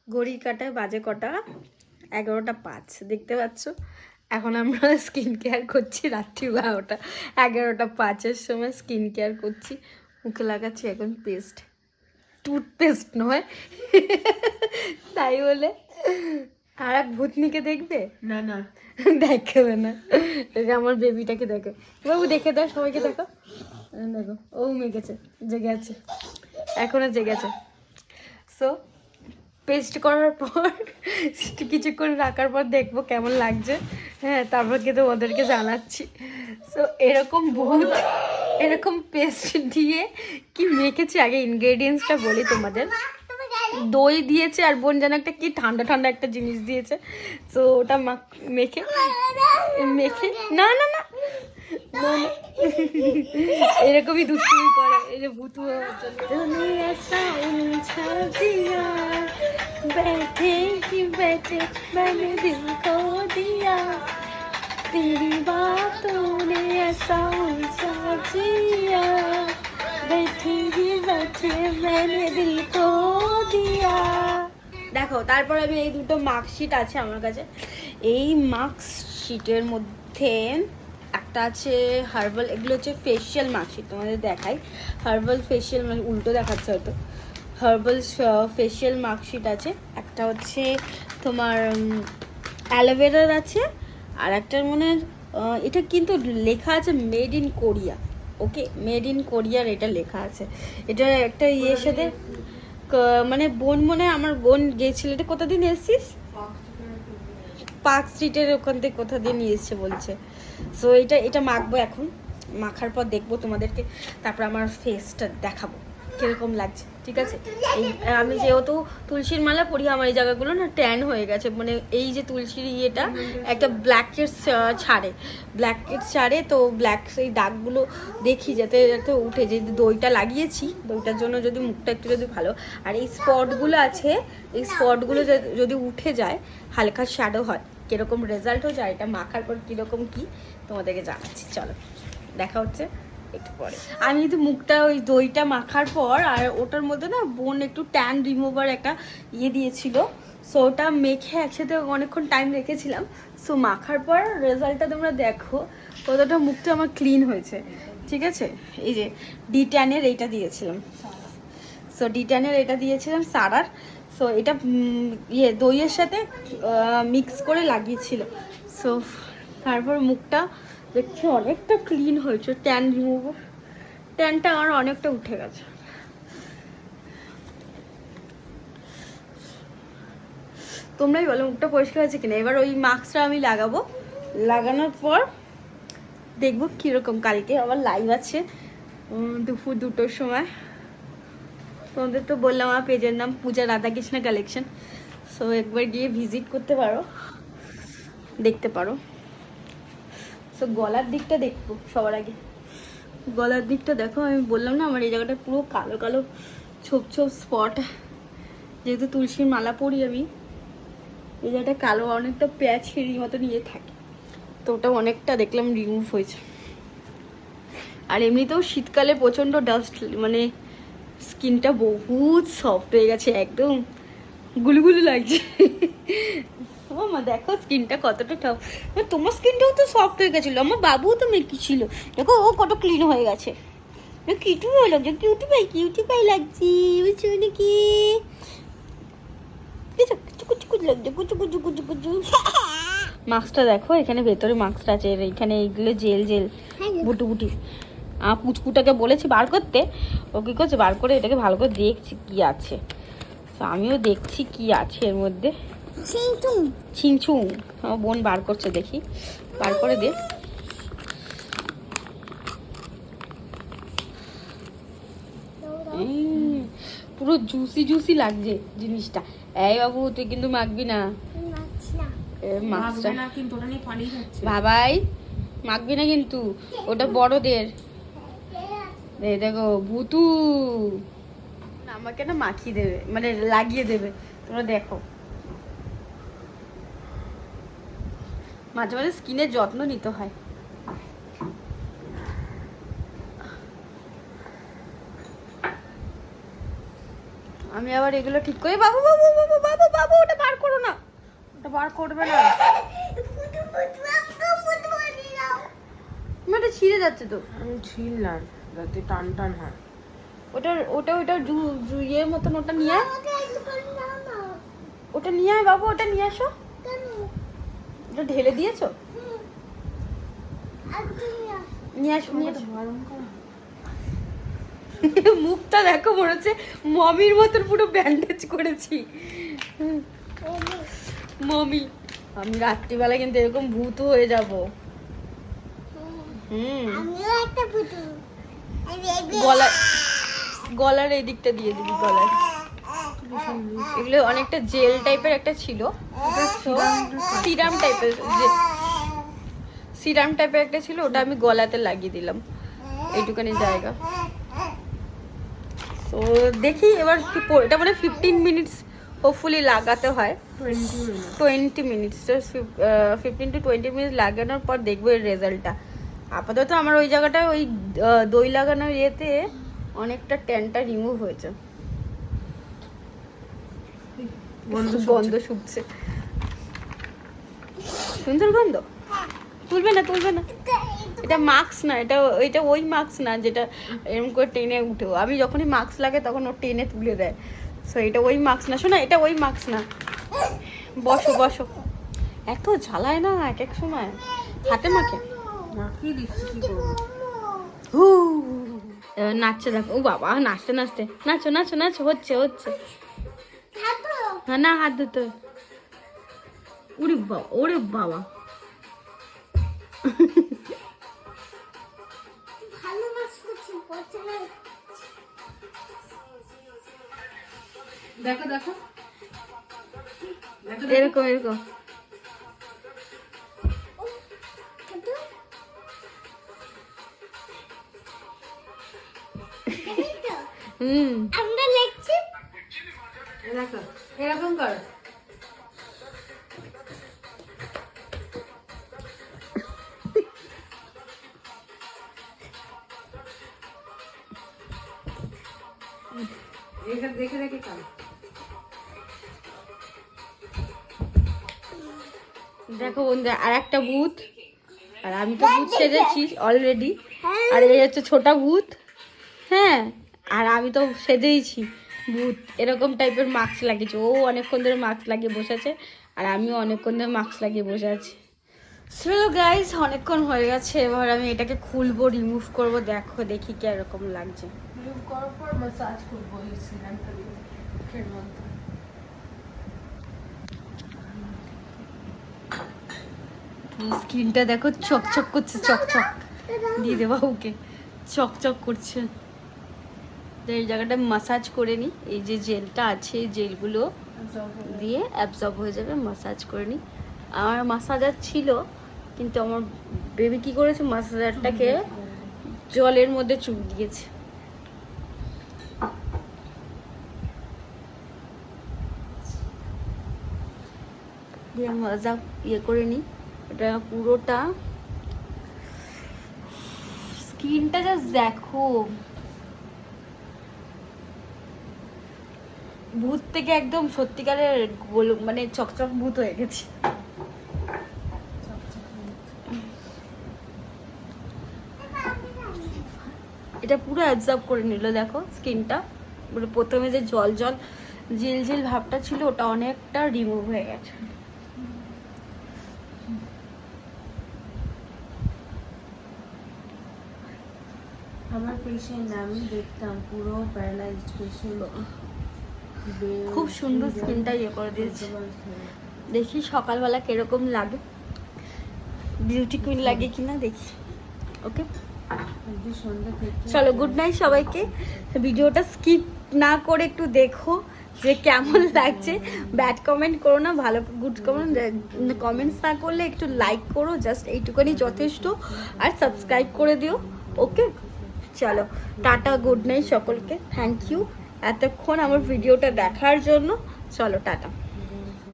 ঘড়ির কাঁটায় বাজে কটা 11টা 5 দেখতে পাচ্ছ। এখন আমরা স্কিন কেয়ার করছি রাত্রি 11টা 5-এর সময় স্কিন কেয়ার করছি। মুখে লাগাচ্ছি এখন পেস্ট, টুথপেস্ট নয় তাই বলে আর এক ভূতনিকে দেখবে না না দেখবে না, আমার বেবিটাকে দেখো বাবু, দেখে দাও সবাইকে, দেখো দেখো ও মেঘেছে, জেগে আছে, এখনো জেগেছে। সো পেস্ট করার পর কিছুক্ষণ রাখার পর দেখবো কেমন লাগছে, হ্যাঁ তারপর কিন্তু ওদেরকে জানাচ্ছি। সো এরকম পেস্ট দিয়ে কি মেখেছি, আগে ইনগ্রেডিয়েন্টসটা বলি তোমাদের। দই দিয়েছে আর বোন যেন একটা কি ঠান্ডা ঠান্ডা একটা জিনিস দিয়েছে। তো ওটা মেখে না না না এরকমই দুষ্টুমি করে, এই যে ভূতু बैठे ही बैठे मैंने दिल को दिया तेरी बातों ने ऐसा उलझा जिया बैठे ही बैठे मैंने दिल को दिया। দেখো তারপর আমি এই দুটো মার্কশিট আছে আমার কাছে। এই মার্কশিটের মধ্যে একটা আছে হার্বাল, এগুলো হচ্ছে ফেশিয়াল মার্কশিট, তোমাদের দেখাই। হার্বাল ফেশিয়াল, মানে উল্টো দেখাচ্ছে হয়তো। হার্বাল ফেশিয়াল মার্কশিট আছে, একটা হচ্ছে তোমার অ্যালোভেরার আছে, আর একটার মনে এটা কিন্তু লেখা আছে made in Korea. Okay, made in কোরিয়ার এটা লেখা আছে। এটা একটা ইয়ের সাথে মানে বোন, মনে হয় আমার বোন গিয়েছিল, এটা কোথা দিন এসছিস, পার্ক স্ট্রিটের ওখান থেকে কোথা দিয়ে নিয়ে এসছে বলছে। সো এটা মাখবো এখন, মাখার পর দেখবো তোমাদেরকে, তারপর আমার ফেসটা দেখাবো কিরকম লাগছে, ঠিক আছে। আমি যেহেতু তুলসীর মালা পরি, আমার এই জায়গাগুলো না ট্যান হয়ে গেছে, মানে এই যে তুলসীর ইয়েটা একটা ব্ল্যাকেট ছাড়ে, তো ব্ল্যাক সেই দাগগুলো দেখি যাতে উঠে, যে দইটা লাগিয়েছি, দইটার জন্য যদি মুখটা একটু যদি ভালো, আর এই স্পটগুলো আছে, এই স্পটগুলো যদি উঠে যায়, হালকা শ্যাডো হয়, কীরকম রেজাল্টও যায়, এটা মাখার পর কীরকম কি তোমাদেরকে জানাচ্ছি। চলো দেখা হচ্ছে একটু পরে। আমি কিন্তু মুখটা ওই দইটা মাখার পর, আর ওটার মধ্যে না বোন একটু ট্যান রিমুভার একটা ইয়ে দিয়েছিল, সো ওটা মেখে একসাথে অনেকক্ষণ টাইম রেখেছিলাম। সো মাখার পর রেজাল্টটা তোমরা দেখো কতটা মুখটা আমার ক্লিন হয়েছে, ঠিক আছে। এই যে ডি10-এর এইটা দিয়েছিলাম, সো ডি10-এর এটা দিয়েছিলাম সারার। সো এটা ইয়ে দইয়ের সাথে মিক্স করে লাগিয়েছিল। সো তারপর মুখটা দেখছি অনেকটা ক্লিন হয়েছে, ট্যান রিমুভার, ট্যানটা আমার অনেকটা উঠে গেছে। তোমরাই বলো মুখটা পরিষ্কার আছে কিনা। এবার ওই মাস্কটা আমি লাগাবো, লাগানোর পর দেখবো কীরকম। কালকে আবার লাইভ আছে দুপুর 2টোর সময়। তোমাদের তো বললাম আমার পেজের নাম পূজা রাধাকৃষ্ণ কালেকশন, সো একবার গিয়ে ভিজিট করতে পারো, দেখতে পারো। সো গলার দিকটা দেখবো সবার আগে, গলার দিকটা দেখো। আমি বললাম না আমার এই জায়গাটা পুরো কালো কালো ছোপ ছোপ স্পট, যেহেতু তুলসীর মালা পরি আমি, এই জায়গাটা কালো অনেকটা প্যাচ হেরি মতো নিয়ে থাকে, তো ওটা অনেকটা দেখলাম রিমুভ হয়েছে। আর এমনিতেও শীতকালে প্রচণ্ড ডাস্ট, মানে স্কিনটা বহুত সফট হয়ে গেছে, একদম গুলুগুলু লাগছে। ও মা দেখো স্কিনটা কতটা টফ, তোমার স্কিনটাও তো সফট হয়ে গেছিলো, আমার বাবুও তো মেকি ছিল, দেখো ও কত ক্লিন হয়ে গেছে, কিউটি ভালো লাগছে, কিউটি পাই লাগছি, বুঝছো নাকি, মাস্কটা দেখো, এখানে ভেতরে মাস্কটা আছে, এখানে এইগুলো জেল বুটু বুটি। পুচকুটাকে বলেছি বার করতে, ও কি করছে বার করে এটাকে ভালো করে দেখছি কি আছে। আমিও দেখছি কি আছে এর মধ্যে। ছিংছুং আমার বোন বার করছে, দেখি বার করে দে। পুরো জুসি জুসি লাগছে জিনিসটা। এই বাবু তুই কিন্তু মাখবি না, বাবাই মাখবি না কিন্তু, ওটা বড়দের। দেখো ভুতু আমাকে না মাখিয়ে দেবে, মানে লাগিয়ে দেবে, তোমরা দেখো। মাঝে মাঝে স্কিনের যত্ন নিতে হয়। আমি আবার এগুলো ঠিক করি। বাবু বাবু বাবু বাবু বাবু ওটা বার করো না, ওটা বার করবে না, ওটা ছিঁড়ে যাচ্ছে তো। আমি ছিললাম যাতে টান টান হয়। ওটা ওটা ওটা ইয়ের মতন ওটা নিয়ে আয়, ওটা নিয়ে আয় বাবু, ওটা নিয়ে আসো। ওটা ঢেলে দিয়েছো, নিয়ে আসো নিয়ে আসো। মুখটা দেখো মনে হচ্ছে মমির মতন পুরো ব্যান্ডেজ করেছি। মমি, আমি রাত্রিবেলা কিন্তু এরকম ভূত হয়ে যাব। গলা গলার এই দিকটা দিয়ে দিবি, গলার। এগুলো অনেকটা জেল টাইপের একটা ছিল, সিরাম টাইপের, সিরাম টাইপের একটা ছিল, ওটা আমি গলাতে লাগিয়ে দিলাম এইটুখানি জায়গা। তো দেখি এবার কি, এটা মানে 15 মিনিটস হোপফুলি লাগাতে হয়, 20 মিনিটস, 15 to 20 মিনিট লাগানোর পর দেখবো এর রেজাল্টটা। আপাতত আমার ওই জায়গাটায় ওই দই লাগানোর ইয়েতে অনেকটা ট্যানটা রিমুভ হয়েছে। গন্ধ শুকছে, সুন্দর গন্ধ। তুলবে না তুলবে না, এটা মাস্ক না, এটা ওই মাস্ক না যেটা এরকম করে টেনে উঠেও, আমি যখনই মাস্ক লাগে তখন ও টেনে তুলে দেয়। সো এটা ওই মাস্ক না, শোনা, এটা ওই মাস্ক না। বসো বসো, এত ঝালায় না এক এক সময় হাতে মাখে। নাচছে দেখো, ও বাবা, নাচতে নাচতে, নাচো নাচো নাচো, হচ্ছে হচ্ছে। হ্যাঁ না, হাত ধুতে। ওরে বাবা, ওরে বাবা, দেখো দেখো এরকম এরকম। আমরা লিখছি, দেখো এরকম কর। দেখে দেখে কাজ। দেখো বন্ধু, আর একটা ভূত, আর আমি তো ভূত সেজেছি অলরেডি, আর এই হচ্ছে ছোটা ভূত। হ্যাঁ, আর আমি তো সেজেইছি ভূত, এরকম টাইপের মাস্ক লাগিয়েছি। ও অনেকক্ষণ ধরে মাস্ক লাগিয়ে বসে আছে, আর আমিও অনেকক্ষণ ধরে মাস্ক লাগিয়ে বসে আছি। চলো গাইস, অনেকক্ষণ হয়ে গেছে, এবার আমি এটাকে খুলবো, রিমুভ করবো, দেখো দেখি কি এরকম লাগছে। রিমুভ করার পর ম্যাসাজ করব এই সিরামটা দিয়ে মুখের মধ্যে। স্কিনটা দেখো চকচক করছে, চকচক দিয়ে দেবা ওকে, চকচক করছে। এই জায়গাটা মাসাজ করে নি, এই যে জেলটা আছে এই জেলগুলো দিয়ে অ্যাবজর্ব হয়ে যাবে, মাসাজ করে নি। আমার মাসাজার ছিল, কিন্তু আমার বেবি কি করেছে, মাসাজারটাকে জলের মধ্যে চুপ দিয়েছে। দিয়ে মজা ইয়ে করে নি, এটা পুরোটা স্কিনটা জাস্ট দেখো, ভূত থেকে একদম সত্যিকারের মানে চকচক ভূত হয়ে গেছে। এটা পুরো অ্যাবজর্ব করে নিল, দেখো স্কিনটা পুরো। প্রথমে যে জল জল ঝিল ঝিল ভাবটা ছিল ওটা অনেকটা রিমুভ হয়ে গেছে। আমার পেশেন্ট আমি দেখতাম পুরো প্যারালাইজড পেশেন্ট, খুব সুন্দর স্কিনটা ইয়ে করে দিয়েছে। দেখি সকালবেলা কিরকম লাগে, বিউটি কুইন লাগে কিনা দেখি। ওকে চলো, গুড নাইট সবাইকে। ভিডিওটা স্কিপ না করে একটু দেখো যে কেমন লাগছে। ব্যাড কমেন্ট করো না, ভালো গুড কমেন্টস না করলে একটু লাইক করো, জাস্ট এইটুকুনি যথেষ্ট। আর সাবস্ক্রাইব করে দিও। ওকে চলো, টাটা, গুড নাইট সকলকে। থ্যাংক ইউ এতক্ষণ আমার ভিডিওটা দেখার জন্য। চলো টাটা।